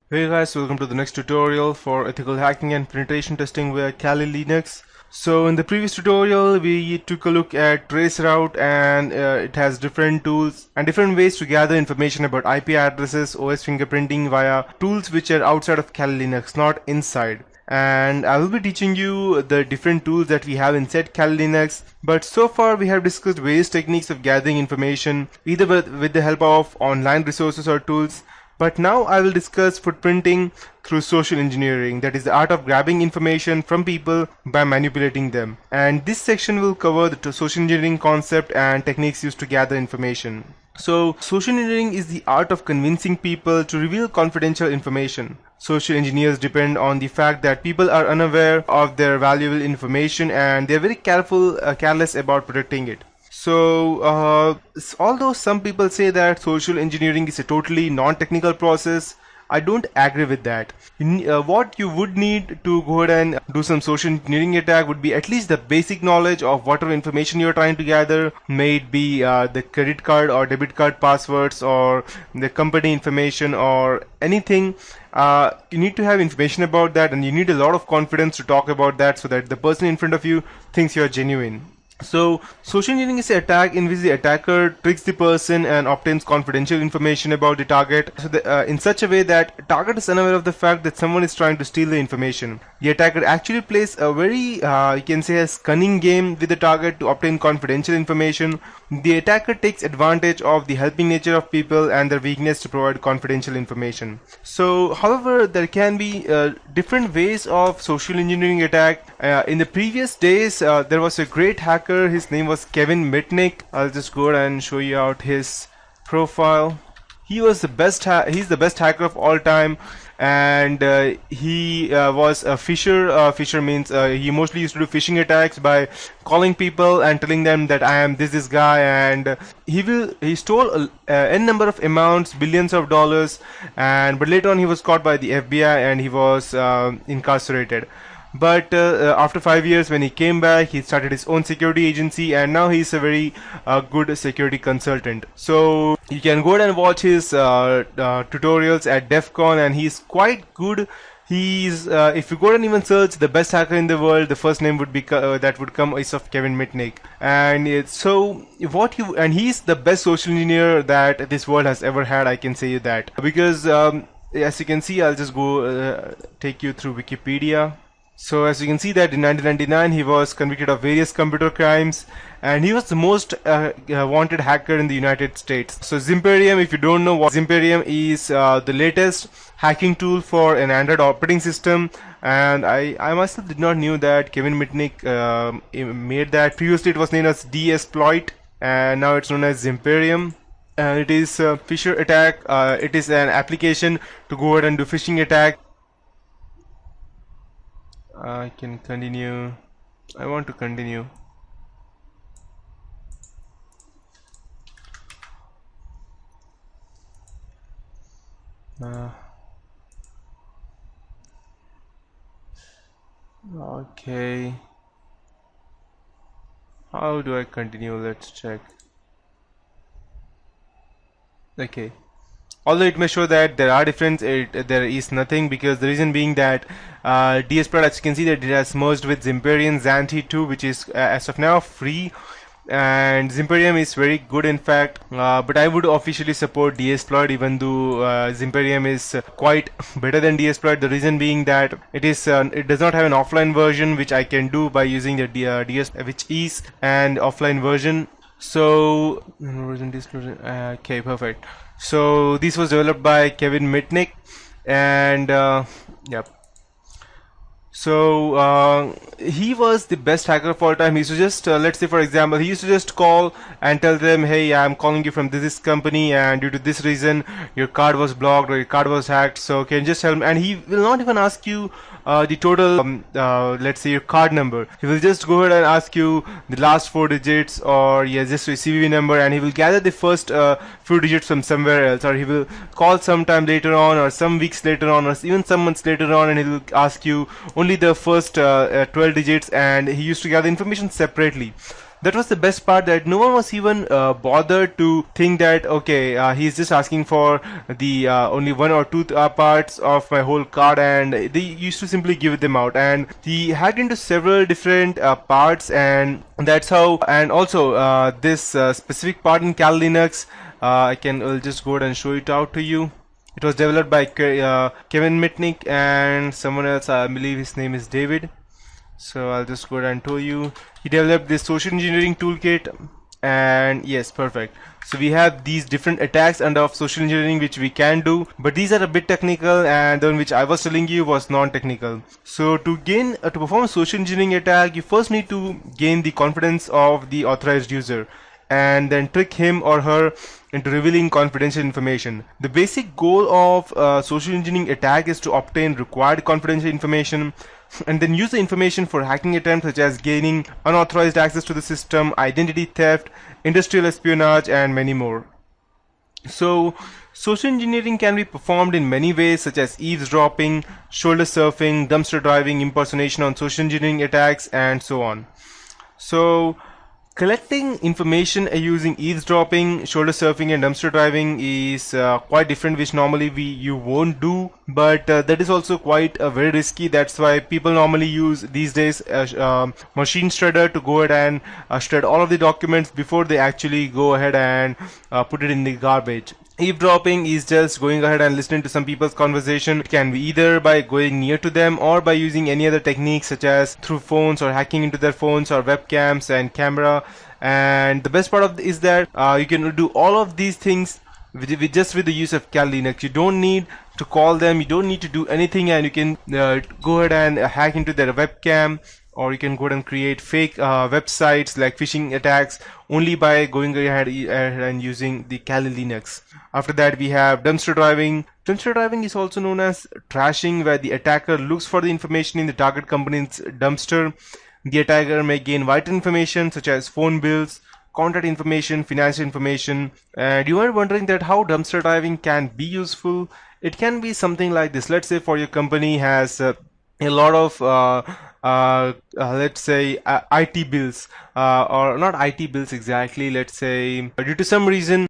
Hey guys, welcome to the next tutorial for ethical hacking and penetration testing via Kali Linux. So in the previous tutorial we took a look at traceroute and it has different tools and different ways to gather information about IP addresses, OS fingerprinting via tools which are outside of Kali Linux, not inside. And I will be teaching you the different tools that we have inside Kali Linux. But so far we have discussed various techniques of gathering information either with the help of online resources or tools. But now I will discuss footprinting through social engineering, that is the art of grabbing information from people by manipulating them. And this section will cover the social engineering concept and techniques used to gather information. So, social engineering is the art of convincing people to reveal confidential information. Social engineers depend on the fact that people are unaware of their valuable information and they are very careless about protecting it. So, although some people say that social engineering is a totally non-technical process, I don't agree with that. What you would need to go ahead and do some social engineering attack would be at least the basic knowledge of whatever information you're trying to gather, may it be the credit card or debit card passwords or the company information or anything. You need to have information about that, and you need a lot of confidence to talk about that so that the person in front of you thinks you're genuine. So, social engineering is an attack in which the attacker tricks the person and obtains confidential information about the target in such a way that target is unaware of the fact that someone is trying to steal the information. The attacker actually plays a very, you can say, a cunning game with the target to obtain confidential information. The attacker takes advantage of the helping nature of people and their weakness to provide confidential information. So, however, there can be different ways of social engineering attack. In the previous days, there was a great hacker. His name was Kevin Mitnick. I'll just go ahead and show you out his profile. He was the best. He's the best hacker of all time, and he was a phisher. Phisher means he mostly used to do phishing attacks by calling people and telling them that I am this guy, and he stole n number of amounts, billions of dollars, but later on he was caught by the FBI and he was incarcerated. But after 5 years, when he came back, he started his own security agency, and now he's a very good security consultant. So you can go ahead and watch his tutorials at DEF CON, and he's quite good. He's if you go and even search the best hacker in the world, the first name would be that would come is of Kevin Mitnick, and and he's the best social engineer that this world has ever had. I can say you that because as you can see, I'll just go take you through Wikipedia. So as you can see that in 1999 he was convicted of various computer crimes and he was the most wanted hacker in the United States. So Zimperium, if you don't know what Zimperium is, the latest hacking tool for an Android operating system, and I myself did not knew that Kevin Mitnick made that. Previously it was named as DSploit and now it's known as Zimperium. And it is a phisher attack. It is an application to go ahead and do phishing attack. I can continue. I want to continue. Okay. How do I continue? Let's check. Okay. Although it may show that there are differences, there is nothing, because the reason being that DSploit, as you can see, that it has merged with Zimperium Xanthi 2, which is as of now free, and Zimperium is very good in fact, but I would officially support DSploit, even though Zimperium is quite better than DSploit. The reason being that it does not have an offline version, which I can do by using the DS, which is an offline version. So okay, perfect. So this was developed by Kevin Mitnick, and yep. So he was the best hacker of all time. He used to just let's say for example, he used to just call and tell them, hey, I'm calling you from this company, and due to this reason your card was blocked or your card was hacked, so can you just help me? And he will not even ask you the total let's say your card number. He will just go ahead and ask you the last 4 digits or just your CVV number, and he will gather the first few digits from somewhere else, or he will call sometime later on or some weeks later on or even some months later on, and he will ask you only the first 12 digits, and he used to gather information separately. That was the best part, that no one was even bothered to think that okay, he's just asking for the only one or two parts of my whole card, and they used to simply give them out. And he hacked into several different parts, and that's how. And also this specific part in Kali Linux, I'll just go ahead and show it out to you. It was developed by Kevin Mitnick and someone else. I believe his name is David. So I'll just go ahead and tell you. He developed this social engineering toolkit, and yes, perfect. So we have these different attacks under social engineering which we can do, but these are a bit technical, and the one which I was telling you was non-technical. So to perform a social engineering attack, you first need to gain the confidence of the authorized user, and then trick him or her into revealing confidential information. The basic goal of social engineering attack is to obtain required confidential information and then use the information for hacking attempts such as gaining unauthorized access to the system, identity theft, industrial espionage, and many more. So social engineering can be performed in many ways such as eavesdropping, shoulder surfing, dumpster diving, impersonation on social engineering attacks, and so on. So collecting information using eavesdropping, shoulder surfing, and dumpster diving is quite different, which normally you won't do, but that is also quite very risky. That's why people normally use these days machine shredder to go ahead and shred all of the documents before they actually go ahead and put it in the garbage. Eavesdropping is just going ahead and listening to some people's conversation. It can be either by going near to them or by using any other techniques such as through phones or hacking into their phones or webcams and camera. And the best part of is that you can do all of these things with the use of Kali Linux. You don't need to call them, you don't need to do anything, and you can go ahead and hack into their webcam, or you can go ahead and create fake websites like phishing attacks only by going ahead and using the Kali Linux. After that, we have dumpster diving. Dumpster diving is also known as trashing, where the attacker looks for the information in the target company's dumpster. The attacker may gain vital information such as phone bills, contact information, financial information. And you are wondering that how dumpster diving can be useful. It can be something like this. Let's say for your company has a lot of let's say IT bills, or not IT bills exactly. Let's say due to some reason